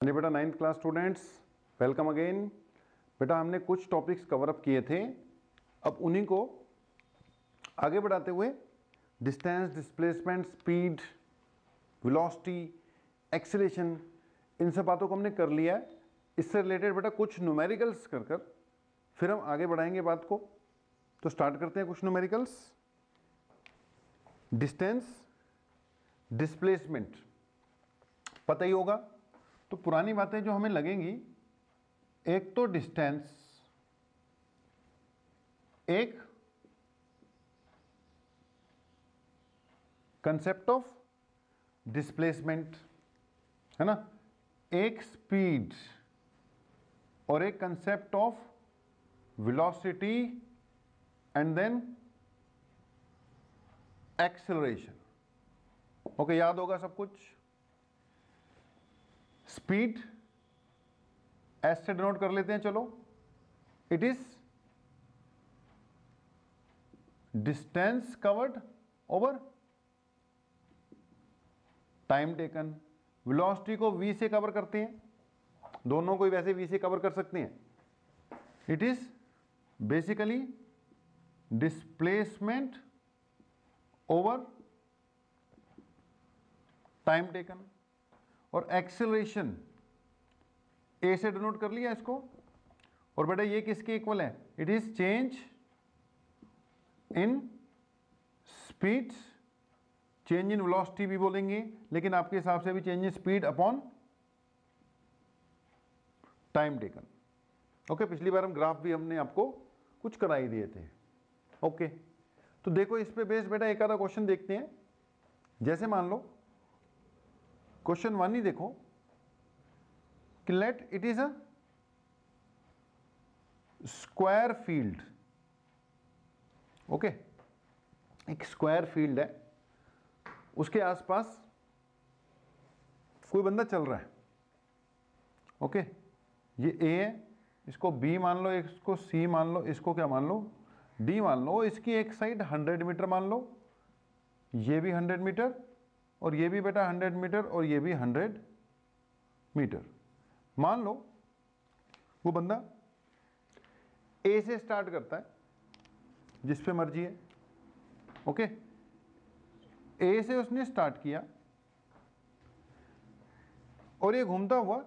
जी बेटा, 9th class students, welcome again. बेटा हमने कुछ टॉपिक्स कवर अप किए थे, अब उन्हीं को आगे बढ़ाते हुए distance, displacement, speed, velocity, acceleration, इन सब बातों को हमने कर लिया है। इससे रिलेटेड बेटा कुछ न्यूमेरिकल्स कर कर फिर हम आगे बढ़ाएंगे बात को। तो स्टार्ट करते हैं कुछ न्यूमेरिकल्स। डिस्टेंस, डिस्प्लेसमेंट पता ही होगा, तो पुरानी बातें जो हमें लगेंगी, एक तो डिस्टेंस, एक कंसेप्ट ऑफ डिस्प्लेसमेंट, है ना, एक स्पीड और एक concept of velocity and then acceleration. Okay, याद होगा सब कुछ। स्पीड एस से डिनोट कर लेते हैं, चलो। It is distance covered over time taken. Velocity को v से कवर करते हैं, दोनों को वैसे v से कवर कर सकते हैं। It is basically displacement over time taken. और एक्सेलरेशन ए से डिनोट कर लिया इसको। और बेटा ये किसके इक्वल है? It is change in speed, change in velocity भी बोलेंगे, लेकिन आपके हिसाब से भी change in speed upon time taken. Okay, पिछली बार हम ग्राफ भी हमने आपको कुछ करा ही दिए थे। ओके, तो देखो इस पे बेस बेटा एक आधा क्वेश्चन देखते हैं। जैसे मान लो क्वेश्चन 1 ही देखो कि let it is a square field. Okay, एक स्क्वायर फील्ड है, उसके आसपास कोई बंदा चल रहा है। ओके, ये ए है, इसको बी मान लो, इसको सी मान लो, इसको क्या मान लो, डी मान लो। इसकी एक साइड 100 मीटर मान लो, ये भी 100 मीटर, और ये भी बेटा 100 मीटर, और ये भी 100 मीटर। मान लो वो बंदा ए से स्टार्ट करता है, जिस पे मर्जी है। ओके, ए से उसने स्टार्ट किया और ये घूमता हुआ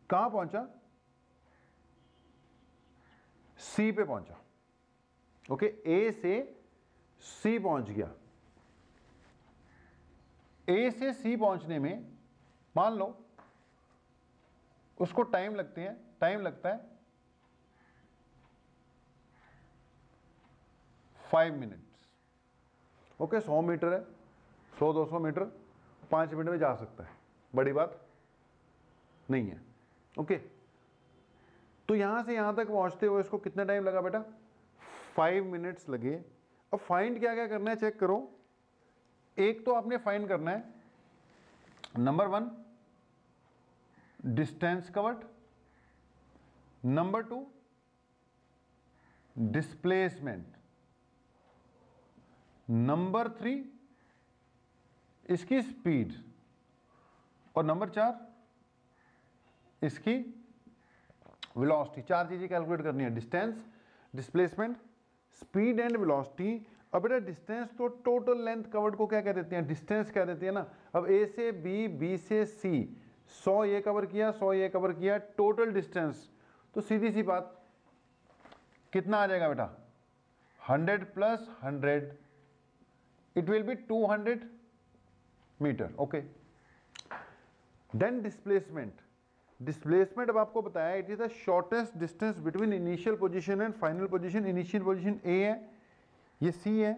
कहां पहुंचा? सी पे पहुंचा। ओके, ए से सी पहुंच गया। ए से सी पहुंचने में मान लो उसको टाइम लगता है 5 मिनट्स। ओके, 100 मीटर है, 100-200 मीटर 5 मिनट में जा सकता है, बड़ी बात नहीं है। ओके, तो यहां से यहां तक पहुंचते हुए इसको कितना टाइम लगा बेटा? 5 मिनट्स लगे। अब फाइंड क्या क्या करना है, चेक करो। एक तो आपने फाइंड करना है, number 1 distance covered, number 2 displacement, number 3 इसकी स्पीड, और नंबर 4 इसकी वेलोसिटी। 4 चीजें कैलकुलेट करनी है, distance, displacement, speed and velocity. अब बेटा डिस्टेंस तो टोटल लेंथ कवर्ड को क्या कह देते हैं? डिस्टेंस कह देते हैं ना। अब ए से बी, बी से सी, 100 ये कवर किया, 100 ये कवर किया, टोटल डिस्टेंस। तो सीधी सी बात कितना आ जाएगा बेटा? 100 plus 100, it will be 200 metre. Okay, then displacement. Displacement अब आपको बताया, it is the shortest distance between initial position and final position. Initial position A है, ये सी है,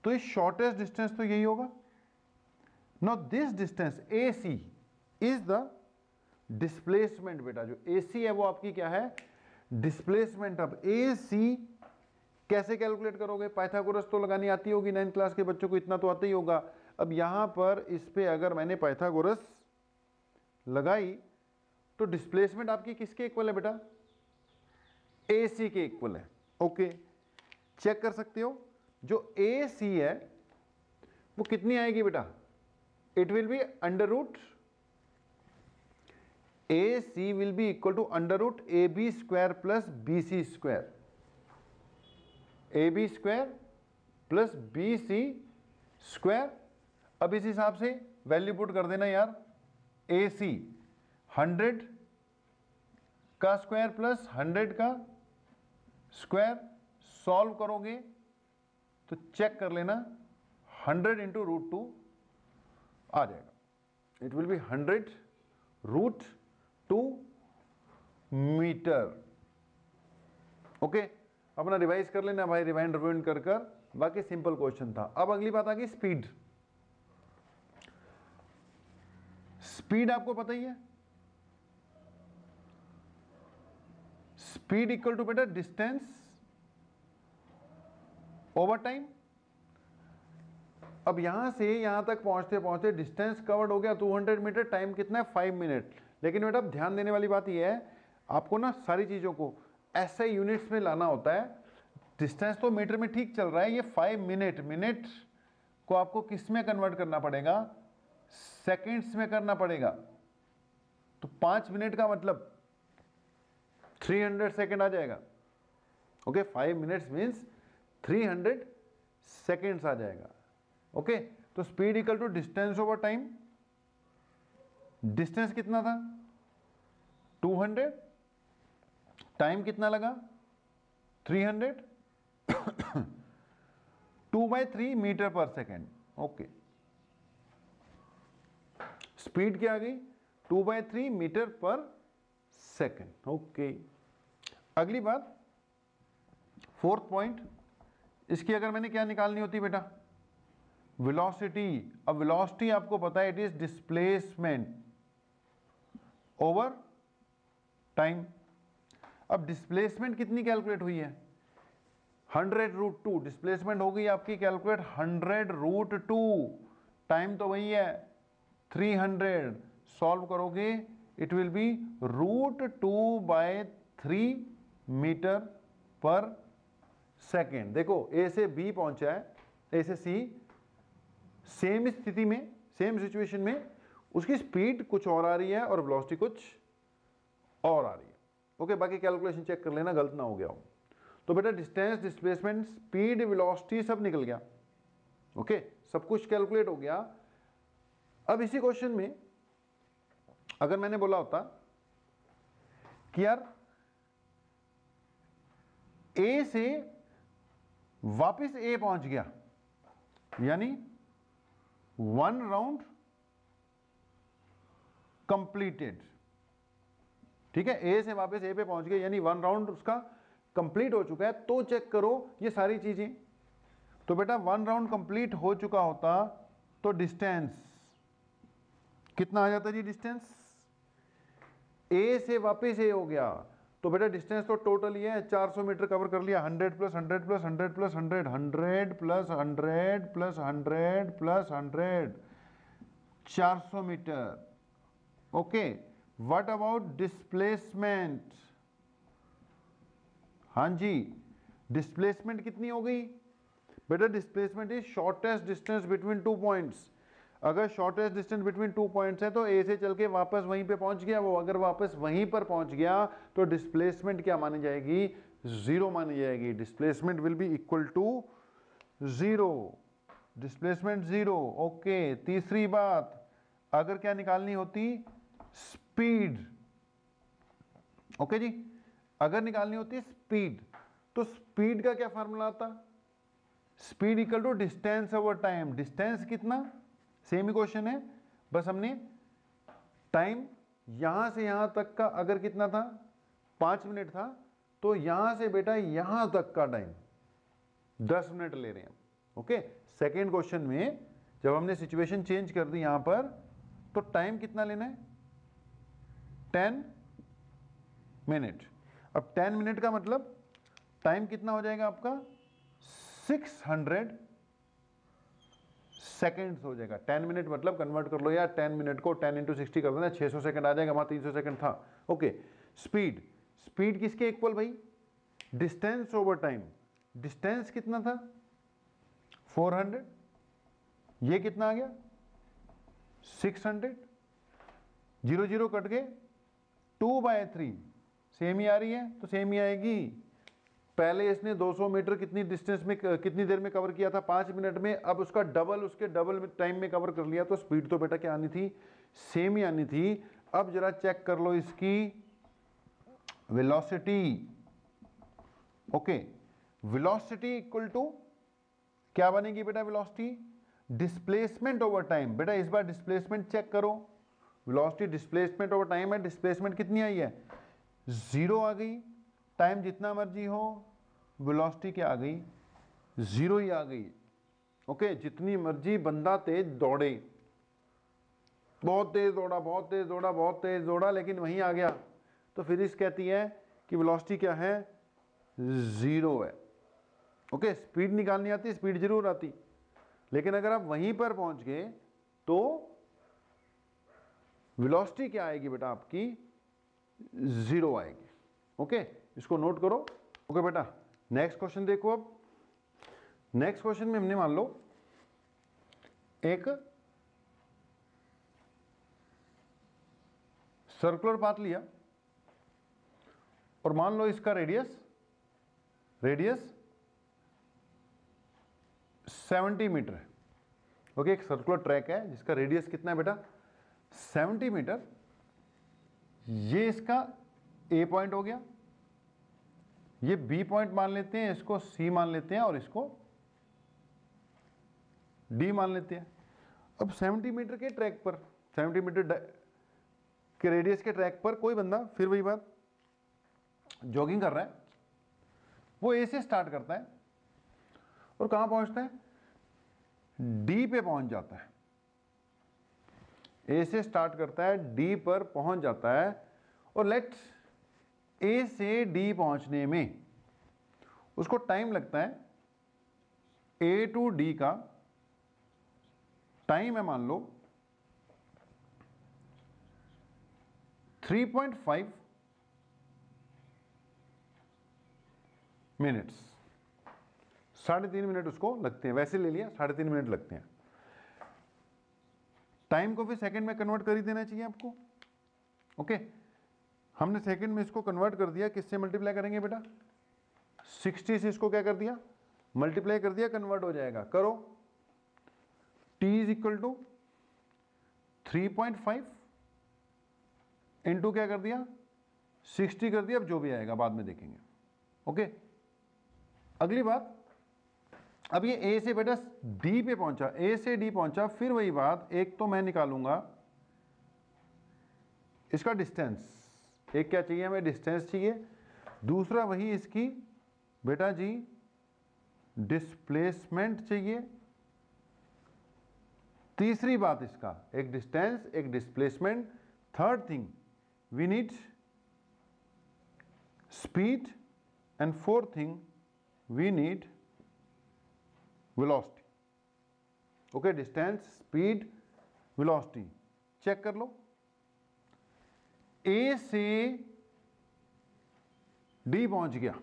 तो ये शॉर्टेस्ट डिस्टेंस तो यही होगा। Now this distance A C is the displacement. बेटा जो ए सी है वो आपकी क्या है? डिस्प्लेसमेंट। अब ए सी कैसे कैलकुलेट करोगे? पाइथागोरस तो लगानी आती होगी, 9th क्लास के बच्चों को इतना तो आता ही होगा। अब यहां पर इस पे अगर मैंने पाइथागोरस लगाई तो डिस्प्लेसमेंट आपकी किसके इक्वल है बेटा? ए सी के इक्वल है। ओके, चेक कर सकते हो, जो ए सी है वो कितनी आएगी बेटा? It will be under root A C will be equal to under root A B square plus B C square, A B square plus B C square. अब इस हिसाब से वैल्यू पुट कर देना यार, ए सी 100 का स्क्वायर प्लस 100 का square, solve करोगे तो चेक कर लेना 100 इंटू रूट 2 आ जाएगा, it will be 100 root 2 metre. Okay, अपना रिवाइज कर लेना भाई, रिवाइंड रिवाइंड कर कर, बाकी सिंपल क्वेश्चन था। अब अगली बात आ गई स्पीड। स्पीड आपको पता ही है, स्पीड इक्वल टू बेटा डिस्टेंस ओवर टाइम। अब यहां से यहां तक पहुंचते पहुंचते डिस्टेंस कवर्ड हो गया 200 मीटर, टाइम कितना है 5 मिनट। लेकिन बेटा ध्यान देने वाली बात यह है, आपको ना सारी चीजों को ऐसे यूनिट्स में लाना होता है। डिस्टेंस तो मीटर में ठीक चल रहा है, ये 5 मिनट, मिनट को आपको किस में कन्वर्ट करना पड़ेगा, सेकेंड्स में करना पड़ेगा। तो 5 मिनट का मतलब 300 सेकेंड आ जाएगा। ओके, 5 मिनट्स मीन्स 300 सेकेंड्स आ जाएगा। ओके, तो speed equal to distance over time. Distance कितना था 200, टाइम कितना लगा 300, 2/3 meter per second. Okay, speed क्या आ गई 2/3 मीटर पर सेकेंड। ओके, अगली बात फोर्थ पॉइंट, इसकी अगर मैंने क्या निकालनी होती बेटा, वेलोसिटी। अब वेलोसिटी आपको पता है it is displacement over time. अब डिस्प्लेसमेंट कितनी कैलकुलेट हुई है 100 रूट 2, डिस्प्लेसमेंट हो गई आपकी कैलकुलेट 100 रूट 2, टाइम तो वही है 300, सॉल्व करोगे it will be root 2/3 meter per second. देखो ए से बी पहुंचा है, ए से सी, सेम स्थिति में, सेम सिचुएशन में उसकी स्पीड कुछ और आ रही है और वेलोसिटी कुछ और आ रही है। ओके, बाकी कैलकुलेशन चेक कर लेना गलत ना हो गया हो। तो बेटा डिस्टेंस, डिस्प्लेसमेंट, स्पीड, वेलोसिटी सब निकल गया। ओके, सब कुछ कैलकुलेट हो गया। अब इसी क्वेश्चन में अगर मैंने बोला होता कि यार ए से वापस ए पहुंच गया, यानी 1 राउंड कंप्लीटेड। ठीक है, ए से वापस ए पे पहुंच गया यानी 1 राउंड उसका कंप्लीट हो चुका है। तो चेक करो ये सारी चीजें। तो बेटा 1 राउंड कंप्लीट हो चुका होता तो डिस्टेंस कितना आ जाता जी, डिस्टेंस ए से वापस ए हो गया तो बेटा डिस्टेंस तो टोटल ये है 400 मीटर कवर कर लिया। 100 plus 100 plus 100 plus 100, 100 plus 100 plus 100 plus 100, 400 meter. Okay, what about displacement? हाँ जी, डिस्प्लेसमेंट कितनी हो गई बेटा? Displacement is shortest distance between 2 points. अगर शॉर्टेस्ट डिस्टेंस बिटवीन 2 पॉइंट्स है तो ए से चल के वापस वहीं पे पहुंच गया वो, अगर वापस वहीं पर पहुंच गया तो डिस्प्लेसमेंट क्या मानी जाएगी, 0 मानी जाएगी। Displacement will be equal to 0, displacement 0। Okay, तीसरी बात, अगर क्या निकालनी होती, स्पीड। ओके जी, अगर निकालनी होती स्पीड तो स्पीड का क्या फार्मूला आता, speed equal to distance over time. Distance कितना, सेम ही क्वेश्चन है, बस हमने टाइम यहां से यहां तक का अगर कितना था 5 मिनट था तो यहां से बेटा यहां तक का टाइम 10 मिनट ले रहे हैं। ओके, सेकेंड क्वेश्चन में जब हमने सिचुएशन चेंज कर दी यहां पर तो टाइम कितना लेना है 10 मिनट। अब 10 मिनट का मतलब टाइम कितना हो जाएगा आपका 600 सेकेंड्स हो जाएगा। 10 मिनट मतलब कन्वर्ट कर लो यार, 10 मिनट को 10 इंटू 60 कर देना, 600 सेकंड आ जाएगा, वहां 300 सेकंड था। ओके, स्पीड, स्पीड किसके इक्वल भाई, डिस्टेंस ओवर टाइम। डिस्टेंस कितना था 400, ये कितना आ गया 600, 0 0 कट गए 2/3 सेम ही आ रही है तो सेम ही आएगी। पहले इसने 200 मीटर कितनी डिस्टेंस में कितनी देर में कवर किया था, 5 मिनट में। अब उसका डबल उसके डबल टाइम में कवर कर लिया तो स्पीड तो बेटा क्या आनी थी, सेम ही आनी थी। अब जरा चेक कर लो इसकी velocity. Okay, velocity equal to क्या बनेगी बेटा, वेलोसिटी डिस्प्लेसमेंट ओवर टाइम। बेटा इस बार डिस्प्लेसमेंट चेक करो, वेलोसिटी डिस्प्लेसमेंट ओवर टाइम है, डिस्प्लेसमेंट कितनी आई है, 0 आ गई। टाइम जितना मर्जी हो, वेलोसिटी क्या आ गई, 0 ही आ गई। ओके, जितनी मर्जी बंदा तेज दौड़े, बहुत तेज दौड़ा, बहुत तेज दौड़ा, बहुत तेज दौड़ा, लेकिन वहीं आ गया तो फिजिक्स कहती है कि वेलोसिटी क्या है, 0 है। ओके, स्पीड निकालनी आती, स्पीड जरूर आती, लेकिन अगर आप वहीं पर पहुंच गए तो वेलोसिटी क्या आएगी बेटा, आपकी 0 आएगी। ओके, इसको नोट करो। ओके बेटा, नेक्स्ट क्वेश्चन देखो। अब नेक्स्ट क्वेश्चन में हमने मान लो एक सर्कुलर पाथ लिया और मान लो इसका रेडियस 70 मीटर है। ओके, एक सर्कुलर ट्रैक है जिसका रेडियस कितना है बेटा, 70 मीटर। ये इसका ए पॉइंट हो गया, ये बी पॉइंट मान लेते हैं, इसको सी मान लेते हैं और इसको डी मान लेते हैं। अब 70 मीटर के ट्रैक पर, 70 मीटर के रेडियस के ट्रैक पर कोई बंदा, फिर वही बात, जॉगिंग कर रहा है। वो ए से स्टार्ट करता है और कहां पहुंचता है, डी पे पहुंच जाता है। ए से स्टार्ट करता है, डी पर पहुंच जाता है। और लेट्स ए से डी पहुंचने में उसको टाइम लगता है, ए टू डी का टाइम है मान लो 3.5 मिनट्स, 3.5 मिनट उसको लगते हैं। वैसे ले लिया 3.5 मिनट लगते हैं। टाइम को फिर सेकंड में कन्वर्ट कर ही देना चाहिए आपको। ओके, हमने सेकंड में इसको कन्वर्ट कर दिया, किससे मल्टीप्लाई करेंगे बेटा, 60 से इसको क्या कर दिया, मल्टीप्लाई कर दिया, कन्वर्ट हो जाएगा। करो, t is equal to 3.5 into क्या कर दिया, 60 कर दिया। अब जो भी आएगा बाद में देखेंगे। ओके, अगली बात, अब ये ए से बेटा डी पे पहुंचा, ए से डी पहुंचा, फिर वही बात, एक तो मैं निकालूंगा इसका डिस्टेंस, एक क्या चाहिए हमें, डिस्टेंस चाहिए। दूसरा वही इसकी बेटा जी डिस्प्लेसमेंट चाहिए। तीसरी बात इसका, एक डिस्टेंस, एक displacement. Third thing we need speed, and fourth thing we need velocity. Okay, distance, speed, velocity. Check कर लो, ए से डी पहुंच गया,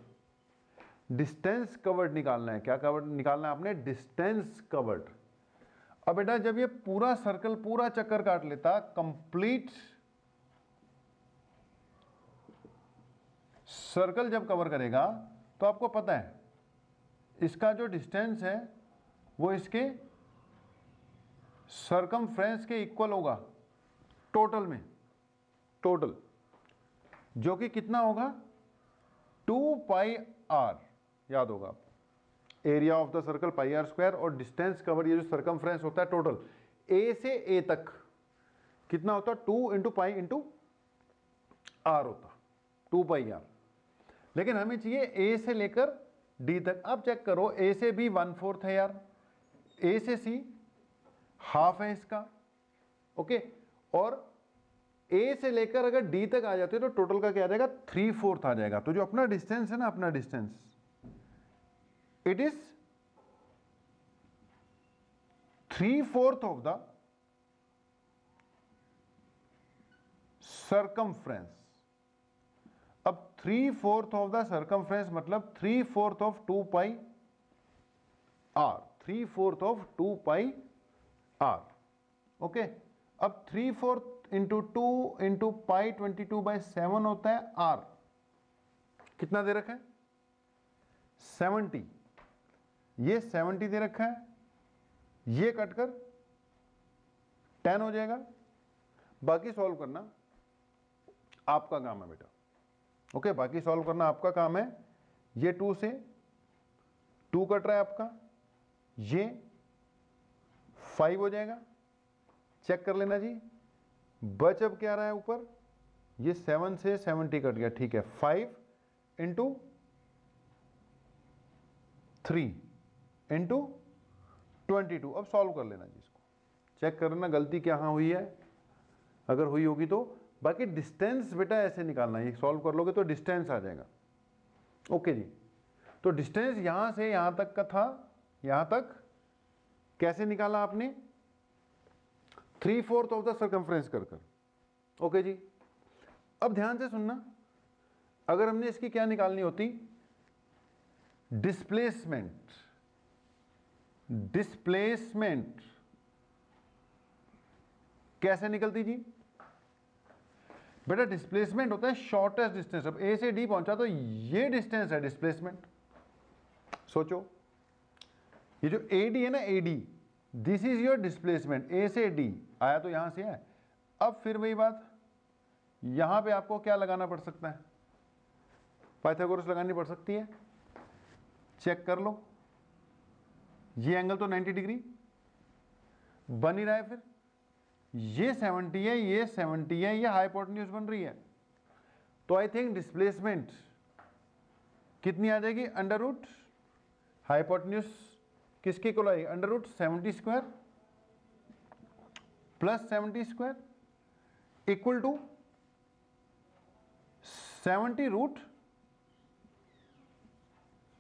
डिस्टेंस कवर्ड निकालना है। क्या कवर्ड निकालना है आपने, डिस्टेंस कवर्ड। अब बेटा जब ये पूरा सर्कल, पूरा चक्कर काट लेता, कंप्लीट सर्कल जब कवर करेगा, तो आपको पता है इसका जो डिस्टेंस है वो इसके सर्कमफ्रेंस के इक्वल होगा टोटल में, टोटल, जो कि कितना होगा, 2πr। याद होगा, area of the circle πr², और डिस्टेंस कवर, ये जो सर्कमफ्रेंस होता है टोटल ए से ए तक कितना होता है, 2 इंटू पाई इंटू आर होता, 2πr। लेकिन हमें चाहिए ए से लेकर डी तक। अब चेक करो, ए से बी 1/4 है यार, ए से सी हाफ है इसका। ओके, और ए से लेकर अगर डी तक आ जाते तो टोटल का क्या आ जाएगा, 3/4 आ जाएगा। तो जो अपना डिस्टेंस है ना, अपना distance, it is 3/4 of the circumference. अब 3/4 ऑफ द सर्कमफ्रेंस मतलब 3/4 of 2πr, 3/4 of 2πr। Okay, अब इंटू 2 इंटू पाई 22/7 होता है r। कितना दे रखा है? 70। ये 70 दे रखा है, ये कटकर 10 हो जाएगा। बाकी सॉल्व करना आपका काम है बेटा। ओके, बाकी सॉल्व करना आपका काम है। ये 2 से 2 कट रहा है आपका, ये 5 हो जाएगा। चेक कर लेना जी। बच अब क्या रहा है ऊपर? ये 7 से 70 कट गया, ठीक है। 5 इंटू 3 इंटू 22। अब सॉल्व कर लेना जी इसको, चेक करना गलती क्या हाँ हुई है, अगर हुई होगी तो। बाकी डिस्टेंस बेटा ऐसे निकालना है, ये सॉल्व कर लोगे तो डिस्टेंस आ जाएगा। ओके जी, तो डिस्टेंस यहां से यहां तक का था, यहां तक कैसे निकाला आपने? 3/4 ऑफ द सर्कमफ्रेंस कर कर। ओके जी, अब ध्यान से सुनना, अगर हमने इसकी क्या निकालनी होती? डिस्प्लेसमेंट। डिस्प्लेसमेंट कैसे निकलती जी? बेटा डिस्प्लेसमेंट होता है शॉर्टेस्ट डिस्टेंस। अब ए से डी पहुंचा तो ये डिस्टेंस है डिस्प्लेसमेंट। सोचो, ये जो ए डी है ना, A D, this is your displacement. A से डी आया तो यहां से है। अब फिर वही बात, यहां पे आपको क्या लगाना पड़ सकता है? पाइथागोरस लगानी पड़ सकती है। चेक कर लो, ये एंगल तो 90 डिग्री बन ही रहा है। फिर ये 70 है, ये 70 है, ये हाइपोटेन्यूज बन रही है। तो आई थिंक डिस्प्लेसमेंट कितनी आ जाएगी? अंडर रूट हाइपोटेन्यूज किसके इक्वल आएगी? Under root 70 square plus 70 square equal to 70 root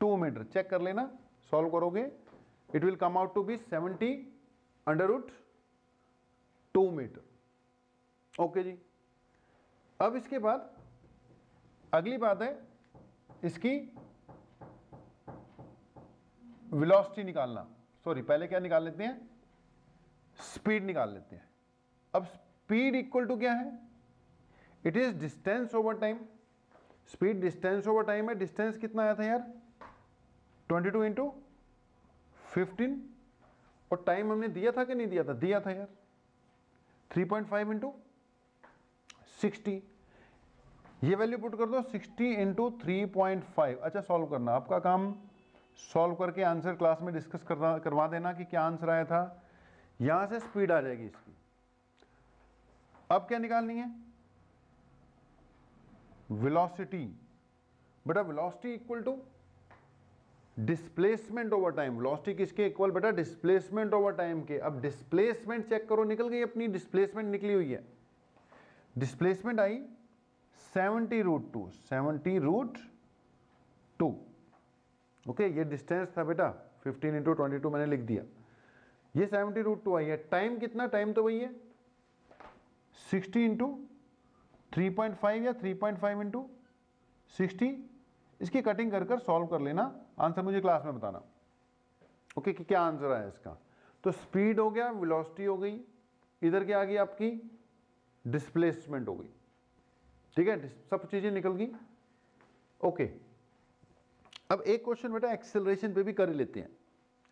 2 metre. Check कर लेना, सॉल्व करोगे it will come out to be 70 under root 2 metre. Okay जी, अब इसके बाद अगली बात है इसकी वेलोसिटी निकालना। सॉरी, पहले क्या निकाल लेते हैं? स्पीड निकाल लेते हैं। अब स्पीड इक्वल टू क्या है? It is distance over time. Speed distance over time है। डिस्टेंस कितना आया था यार? 22 इंटू 15। और टाइम हमने दिया था कि नहीं दिया था? दिया था यार, 3.5 इंटू 60। ये वैल्यू पुट कर दो, 60 इंटू 3.5। अच्छा, सॉल्व करना आपका काम। सॉल्व करके आंसर क्लास में डिस्कस करवा देना कि क्या आंसर आया था। यहां से स्पीड आ जाएगी इसकी। अब क्या निकालनी है? वेलोसिटी। बेटा velocity equal to displacement over time. Velocity किसके इक्वल बेटा? डिस्प्लेसमेंट ओवर टाइम के। अब डिस्प्लेसमेंट चेक करो, निकल गई अपनी डिस्प्लेसमेंट, निकली हुई है। Displacement I 70 root 2। 70 root 2। Okay, ये डिस्टेंस था बेटा, 15 इंटू 22 मैंने लिख दिया। ये 70 रूट 2 आई है। टाइम कितना? टाइम तो वही है 60 इंटू 3.5 या 3.5 इंटू 60। इसकी कटिंग कर कर सॉल्व कर लेना, आंसर मुझे क्लास में बताना। ओके, कि क्या आंसर आया इसका। तो स्पीड हो गया, वेलोसिटी हो गई, इधर क्या आ गई आपकी? डिस्प्लेसमेंट हो गई। ठीक है, सब चीजें निकल गई। ओके, अब एक क्वेश्चन बेटा एक्सेलरेशन पे भी कर ही लेते हैं।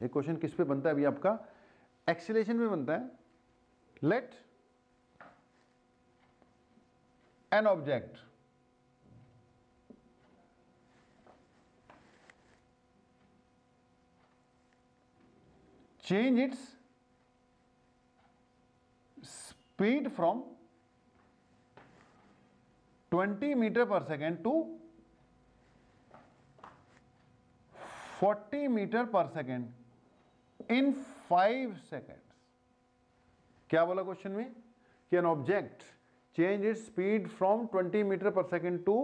एक क्वेश्चन किस पे बनता है अभी आपका? एक्सेलरेशन पे बनता है। Let an object change its speed from 20 meter per second to 40 meter per second in 5 seconds। क्या बोला क्वेश्चन में? कि an object change its speed from 20 meter per second to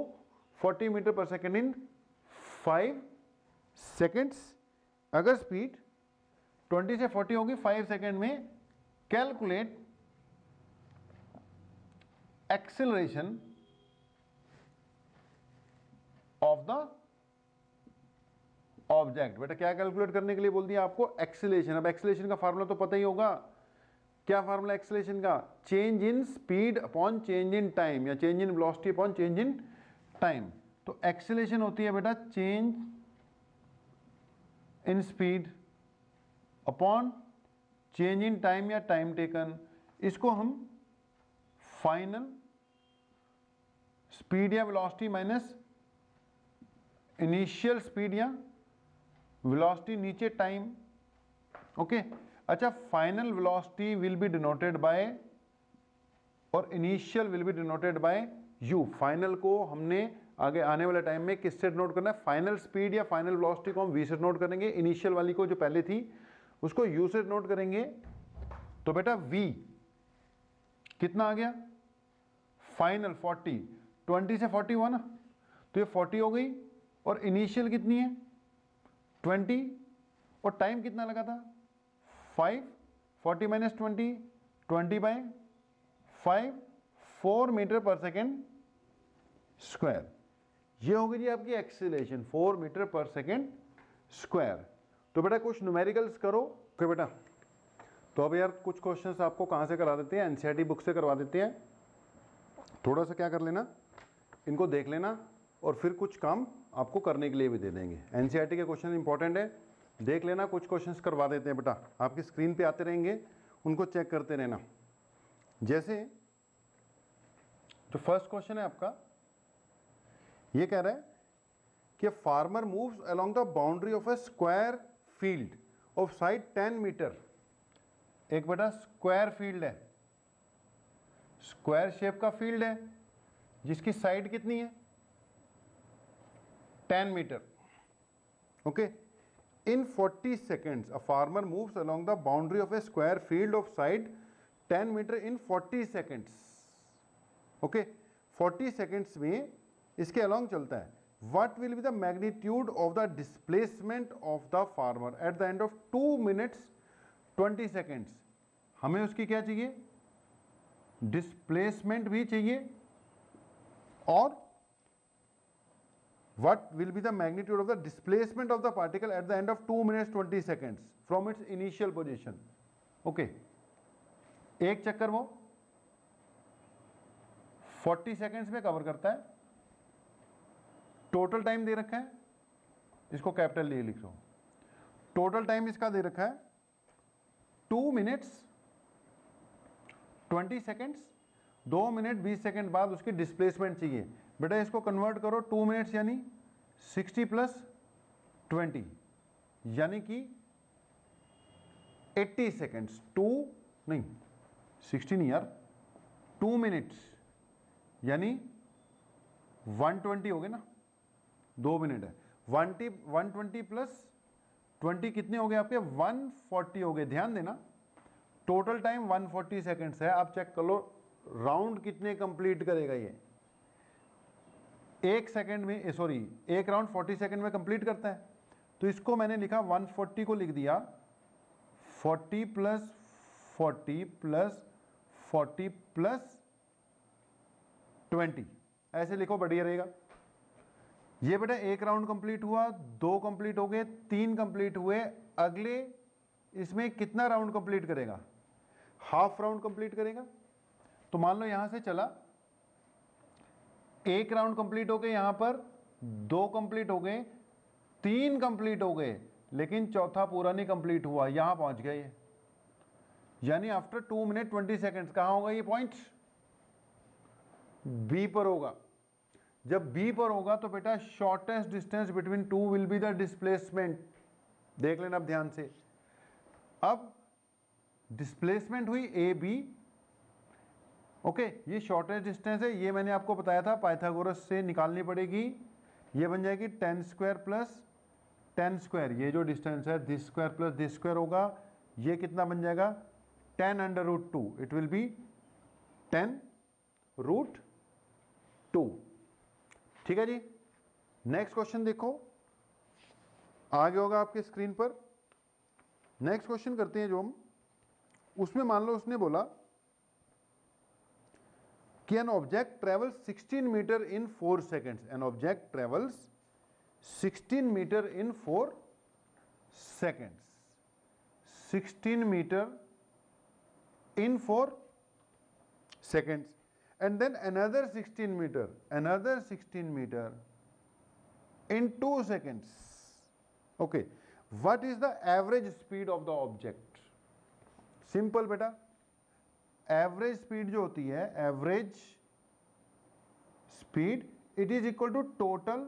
40 meter per second in 5 seconds। अगर speed 20 से 40 होगी 5 second में, calculate acceleration of the object. बेटा क्या कैलकुलेट करने के लिए बोल दिया आपको? एक्सेलरेशन। अब एक्सेलरेशन का फार्मूला तो पता ही होगा, क्या फार्मूला एक्सेलरेशन का? Change in speed upon change in time, या change in velocity upon change in time. तो एक्सेलरेशन होती है बेटा change in speed upon change in time या टाइम टेकन। इसको हम फाइनल स्पीड या वेलोसिटी माइनस इनिशियल स्पीड या वेलोसिटी नीचे टाइम। ओके, अच्छा, final velocity will be denoted by और initial will be denoted by u. Final को हमने आगे आने वाले टाइम में किससे डिनोट करना है? फाइनल स्पीड या फाइनल वेलोसिटी को हम वी से डिनोट करेंगे, इनिशियल वाली को जो पहले थी उसको यू से डिनोट करेंगे। तो बेटा वी कितना आ गया? फाइनल 40, 20 से 40 हुआ ना, तो ये 40 हो गई, और इनिशियल कितनी है? 20, और टाइम कितना लगा था? 5, 40 minus 20, 20/5, 4 metre per second square. ये होगी जी आपकी acceleration, 4 metre per second square. तो बेटा कुछ न्यूमेरिकल्स करो। ओके बेटा, तो अब यार कुछ क्वेश्चंस आपको कहाँ से करा देते हैं? एनसीईआरटी बुक से करवा देते हैं। थोड़ा सा क्या कर लेना, इनको देख लेना, और फिर कुछ काम आपको करने के लिए भी दे देंगे। एनसीईआरटी के क्वेश्चन इंपॉर्टेंट है, देख लेना, कुछ क्वेश्चंस करवा देते हैं बेटा, आपकी स्क्रीन पे आते रहेंगे, उनको चेक करते रहना। जैसे जो फर्स्ट क्वेश्चन है आपका, ये कह रहा है कि farmer moves along the boundary of a square field of side 10 meter. एक बेटा स्क्वायर फील्ड है, स्क्वायर शेप का फील्ड है, जिसकी साइड कितनी है? 10 meter. Okay, in 40 seconds a farmer moves along the boundary of a square field of side 10 meter in 40 seconds। Okay, 40 seconds में इसके along चलता है। What will be the magnitude of the displacement of the farmer at the end of 2 minutes 20 seconds? हमें उसकी क्या चाहिए? Displacement भी चाहिए, और what will be the magnitude of the displacement of the particle at the end of 2 minutes 20 seconds from its initial position? Okay, एक चक्कर वो 40 seconds में कवर करता है। टोटल टाइम दे रखा है, इसको कैपिटल ले लिख लो। टोटल टाइम इसका दे रखा है 2 minutes 20 seconds। 2 मिनट 20 सेकेंड बाद उसकी डिस्प्लेसमेंट चाहिए। बेटा इसको कन्वर्ट करो, 2 मिनट्स यानी 60 + 20 यानी कि 80 सेकेंड्स। 60 नहीं यार, 2 मिनट्स यानी 120 हो गए ना, 2 मिनट है। 120 + 20 कितने हो गए आपके? 140 हो गए। ध्यान देना, टोटल टाइम 140 सेकेंड्स है। आप चेक कर लो राउंड कितने कंप्लीट करेगा ये। एक सेकेंड में, सॉरी, एक राउंड 40 सेकेंड में कंप्लीट करता है। तो इसको मैंने लिखा 140 को लिख दिया 40 + 40 + 40 + 20, ऐसे लिखो, बढ़िया रहेगा। ये बेटा एक राउंड कंप्लीट हुआ, 2 कंप्लीट हो गए, 3 कंप्लीट हुए। अगले इसमें कितना राउंड कंप्लीट करेगा? हाफ राउंड कंप्लीट करेगा। तो मान लो यहां से चला, एक राउंड कंप्लीट हो गए, यहां पर 2 कंप्लीट हो गए, 3 कंप्लीट हो गए, लेकिन चौथा पूरा नहीं कंप्लीट हुआ, यहां पहुंच गया ये। यानी आफ्टर 2 मिनट 20 सेकेंड्स कहां होगा ये पॉइंट? बी पर होगा। जब बी पर होगा तो बेटा shortest distance between two will be the displacement. देख लेना अब ध्यान से। अब डिस्प्लेसमेंट हुई ए बी। ओके, ये शॉर्टेस्ट डिस्टेंस है, ये मैंने आपको बताया था पाइथागोरस से निकालनी पड़ेगी। ये बन जाएगी 10 स्क्वायर + 10 स्क्वायर। ये जो डिस्टेंस है दिस स्क्वायर + दिस स्क्वायर होगा। ये कितना बन जाएगा? 10√2। It will B 10√2। ठीक है जी। नेक्स्ट क्वेश्चन देखो, आगे होगा आपके स्क्रीन पर। नेक्स्ट क्वेश्चन करते हैं जो हम, उसमें मान लो उसने बोला कि an object travels 16 meter in 4 seconds. An object travels 16 meter in 4 seconds. 16 meter in 4 seconds, and then another 16 meter in 2 seconds. Okay, what is the average speed of the object? Simple बेटा, average speed जो होती है, average speed, it is equal to total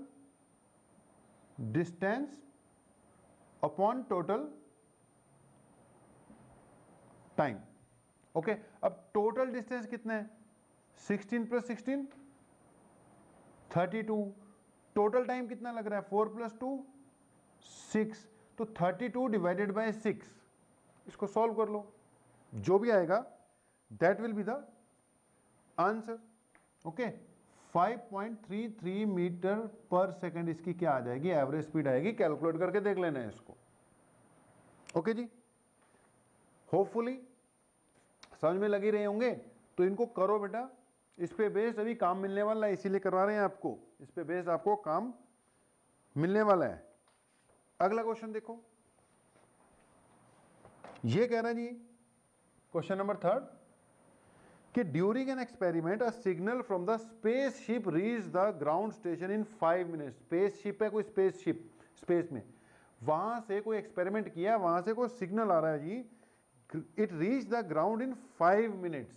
distance upon total time. Okay, अब total distance कितना है? 16 + 16 32. Total time कितना लग रहा है? 4 + 2 6. तो 32 डिवाइडेड बाय 6, इसको सॉल्व कर लो, जो भी आएगा that will be the answer. Okay, 5.33 meter per second इसकी क्या आ जाएगी? एवरेज स्पीड आएगी. कैलकुलेट करके देख लेना है इसको. ओके जी, होपफुली समझ में लगी रहे होंगे. तो इनको करो बेटा, इस पे बेस्ड अभी काम मिलने वाला है, इसीलिए करवा रहे हैं आपको. इस पे बेस्ड आपको काम मिलने वाला है. अगला क्वेश्चन देखो, ये कह रहा है जी, क्वेश्चन नंबर 3 कि during an experiment a signal from the spaceship reach the ground station in 5 minutes. Spaceship है कोई, स्पेसशिप स्पेस में, वहां से कोई एक्सपेरिमेंट किया, वहां से कोई सिग्नल आ रहा है जी, it reach the ground in 5 minutes.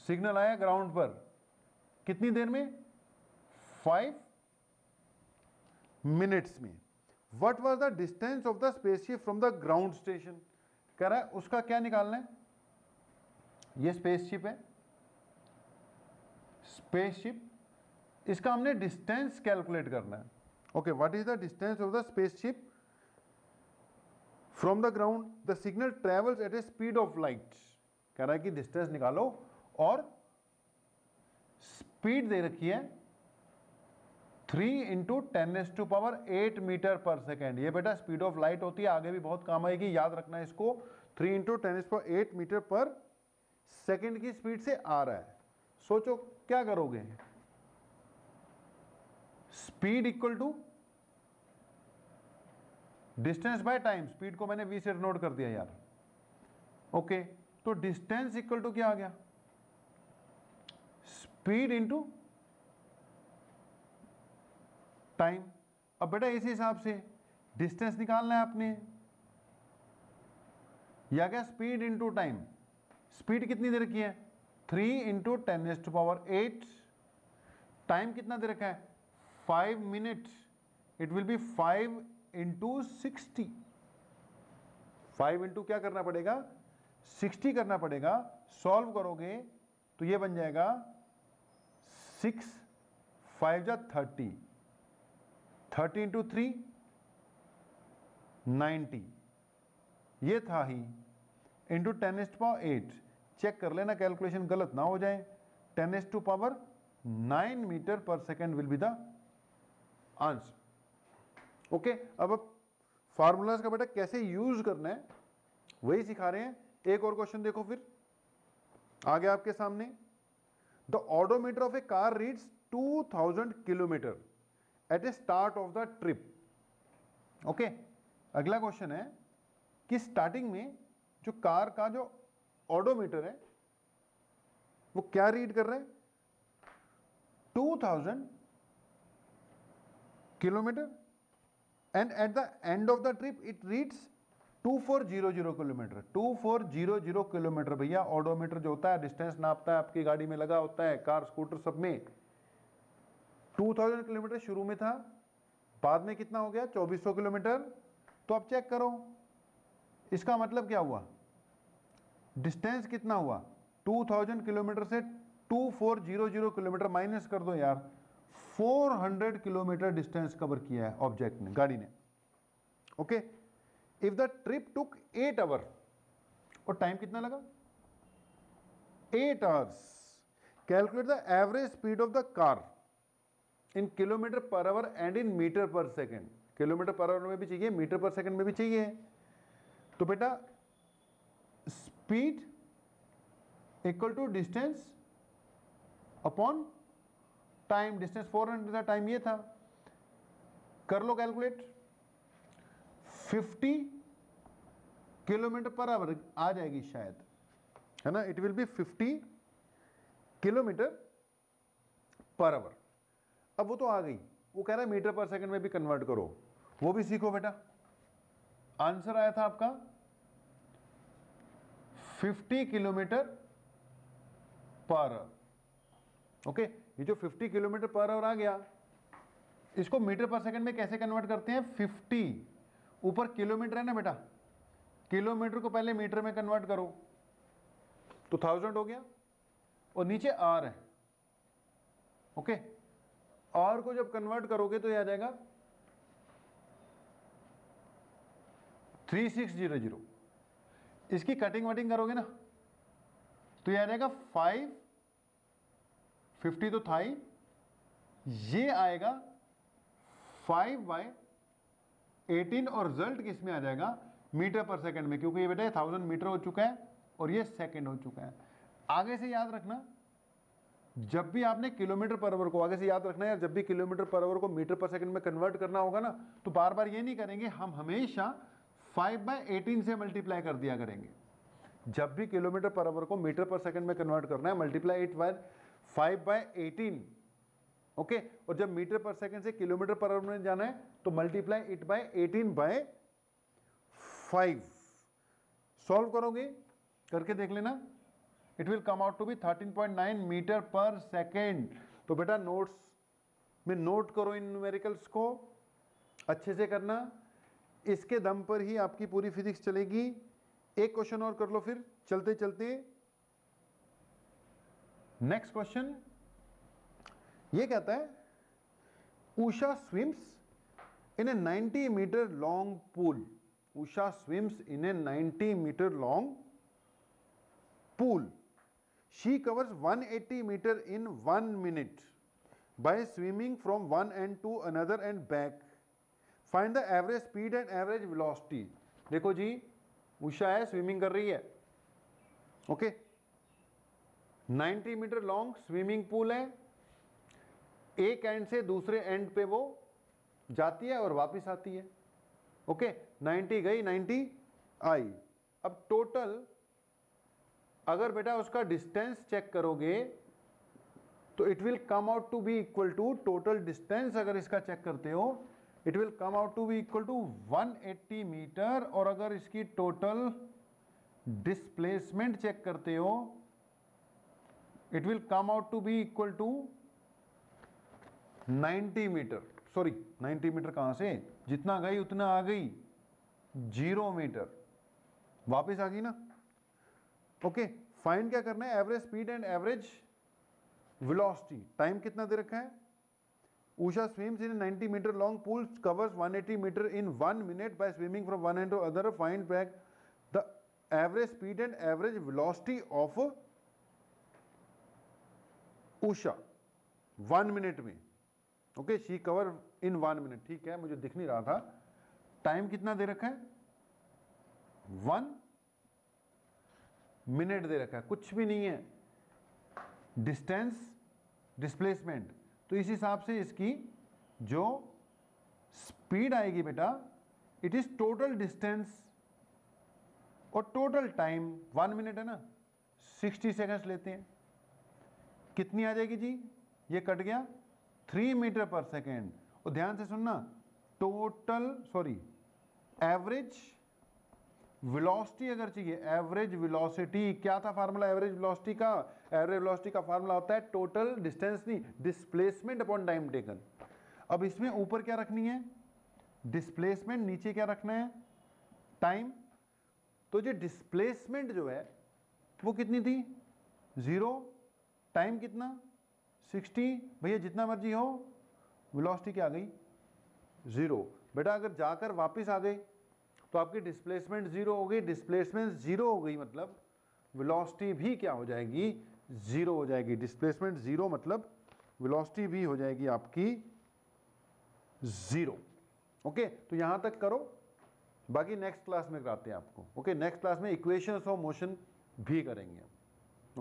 Signal आया ग्राउंड पर कितनी देर में? 5 मिनट्स में. What was the distance of the spaceship from the ground station? कह रहा है उसका क्या निकालना है. ये स्पेसशिप है, स्पेसशिप, इसका हमने डिस्टेंस कैलकुलेट करना है. Okay, what is the distance of the spaceship from the ground? The signal travels eight A speed of light. कह रहा है कि डिस्टेंस निकालो, और स्पीड दे रखी है 3 × 10⁸ मीटर पर सेकेंड. ये बेटा स्पीड ऑफ लाइट होती है, आगे भी बहुत काम आएगी, याद रखना है इसको. 3 × 10⁸ मीटर पर सेकेंड की स्पीड से आ रहा है. सोचो क्या करोगे? Speed equal to distance by time. Speed को मैंने v से नोट कर दिया यार. ओके, तो डिस्टेंस इक्वल टू क्या आ गया? Speed into time. अब बेटा इस हिसाब से डिस्टेंस निकालना है आपने, या क्या? Speed into time. स्पीड कितनी दे रखी है? 3 × 10⁸. टाइम कितना दे रखा है? 5 minute. It will B 5 × 60. 5 into क्या करना पड़ेगा? 60 करना पड़ेगा. सॉल्व करोगे तो ये बन जाएगा 6 5 जा 30. 30 × 3 90. ये था ही इंटू 10⁸. चेक कर लेना कैलकुलेशन गलत ना हो जाए. 10⁹ metre per second will be the answer. Okay, अब फार्मूलाज का बेटा कैसे यूज करना है वही सिखा रहे हैं. एक और क्वेश्चन देखो फिर आगे आपके सामने. The odometer of a car reads 2000 kilometer at a start of the trip. Okay, अगला क्वेश्चन है कि स्टार्टिंग में जो कार का जो ऑडोमीटर है वो क्या रीड कर रहा है? 2000 kilometre. And at the end of the trip it reads 2400 kilometre. 2400 kilometre भैया. ऑडोमीटर जो होता है डिस्टेंस नापता है, आपकी गाड़ी में लगा होता है, कार स्कूटर सब में. 2000 किलोमीटर शुरू में था, बाद में कितना हो गया? 2400 किलोमीटर. तो अब चेक करो इसका मतलब क्या हुआ? डिस्टेंस कितना हुआ? 2000 किलोमीटर से 2400 किलोमीटर माइनस कर दो यार. 400 किलोमीटर डिस्टेंस कवर किया है ऑब्जेक्ट ने, गाड़ी ने. Okay, if the trip took 8 hour, और टाइम कितना लगा? 8 hours. Calculate the average speed of the car in kilometer per hour and in meter per second. Kilometer per hour में भी चाहिए, मीटर पर सेकेंड में भी चाहिए. तो बेटा speed equal to distance upon time. Distance 400 था, टाइम ये था. कर लो कैलकुलेट. 50 किलोमीटर पर आवर आ जाएगी शायद. है ना, it will be 50 kilometer per hour. अब वो तो आ गई, वो कह रहा है मीटर पर सेकंड में भी कन्वर्ट करो, वो भी सीखो बेटा। आंसर आया था आपका 50 किलोमीटर पर आवर। ओके, ये जो 50 किलोमीटर पर आवर आ गया, इसको मीटर पर सेकंड में कैसे कन्वर्ट करते हैं? 50 ऊपर किलोमीटर है ना बेटा, किलोमीटर को पहले मीटर में कन्वर्ट करो तो 1000 हो गया, और नीचे आर है। ओके, आर को जब कन्वर्ट करोगे तो ये आ जाएगा 3600। इसकी कटिंग वटिंग करोगे ना तो ये आ जाएगा 550 तो था ही, ये आएगा 5/18 और रिजल्ट किस में आ जाएगा? मीटर पर सेकंड में, क्योंकि ये बेटा 1000 मीटर हो चुका है और ये सेकंड हो चुका है। आगे से याद रखना, जब भी आपने किलोमीटर पर आवर को, आगे से याद रखना यार, जब भी किलोमीटर पर आवर को मीटर पर सेकंड में कन्वर्ट करना होगा ना, तो बार बार ये नहीं करेंगे, हम हमेशा 5/18 से मल्टीप्लाई कर दिया करेंगे। जब भी किलोमीटर पर आवर को मीटर पर सेकंड में कन्वर्ट करना है, मल्टीप्लाई 5/18। ओके, और जब मीटर पर सेकंड से किलोमीटर पर आवर में जाना है तो मल्टीप्लाई 8/18/5। सॉल्व करोगे, करके देख लेना, it will come out to be 13.9 meter per second. तो बेटा नोट्स में नोट करो इन न्यूमेरिकल्स को, अच्छे से करना, इसके दम पर ही आपकी पूरी फिजिक्स चलेगी। एक क्वेश्चन और कर लो फिर चलते चलते। नेक्स्ट क्वेश्चन ये कहता है, Usha swims in a 90 metre long pool. Usha swims in a 90 metre long pool. She covers 180 meter in 1 minute by swimming from one end to another and back. Find the average speed and average velocity. देखो जी, उषा है, swimming कर रही है। Okay, 90 metre long swimming pool है, एक and से दूसरे and पे वो जाती है और वापस आती है। ओके, 90 गई 90 आई। अब टोटल अगर बेटा उसका डिस्टेंस चेक करोगे तो it will come out to be equal to, total distance अगर इसका चेक करते हो it will come out to be equal to 180 meter, और अगर इसकी टोटल डिस्प्लेसमेंट चेक करते हो it will come out to be equal to 90 meter. Sorry 90 meter कहां से, जितना गई उतना आ गई, 0 मीटर वापस आ गई ना। ओके, फाइंड क्या करना है? Average speed and average velocity. Time कितना दे रखा है? Usha swims in 90 metre long pool, covers 180 metre in 1 minute by swimming from one end to other. Find back the average speed and average velocity of Usha 1 minute में। Okay, she cover in 1 minute. ठीक है, मुझे दिख नहीं रहा था। Time कितना दे रखा है? 1 मिनट दे रखा है, कुछ भी नहीं है। डिस्टेंस, डिस्प्लेसमेंट, तो इस हिसाब से इसकी जो स्पीड आएगी बेटा, इट इज टोटल डिस्टेंस और टोटल टाइम 1 मिनट है ना, 60 सेकंड्स लेते हैं। कितनी आ जाएगी जी? ये कट गया 3 मीटर पर सेकेंड। और ध्यान से सुनना, टोटल सॉरी एवरेज वेलोसिटी अगर चाहिए, एवरेज वेलोसिटी क्या था फार्मूला एवरेज वेलोसिटी का? एवरेज वेलोसिटी का फार्मूला होता है टोटल डिस्टेंस नहीं, डिस्प्लेसमेंट अपॉन टाइम टेकन। अब इसमें ऊपर क्या रखनी है? डिस्प्लेसमेंट, नीचे क्या रखना है? टाइम। तो जो डिस्प्लेसमेंट जो है वो कितनी थी? 0। टाइम कितना? 60। भैया जितना मर्जी हो, वेलोसिटी क्या आ गई? 0। बेटा अगर जाकर वापस आ गए तो आपकी डिस्प्लेसमेंट 0 हो गई। डिस्प्लेसमेंट 0 हो गई मतलब वेलोसिटी भी क्या हो जाएगी? 0 हो जाएगी। डिस्प्लेसमेंट 0 मतलब वेलोसिटी भी हो जाएगी आपकी 0। ओके, तो यहां तक करो, बाकी नेक्स्ट क्लास में कराते हैं आपको। ओके, नेक्स्ट क्लास में इक्वेशंस ऑफ मोशन भी करेंगे।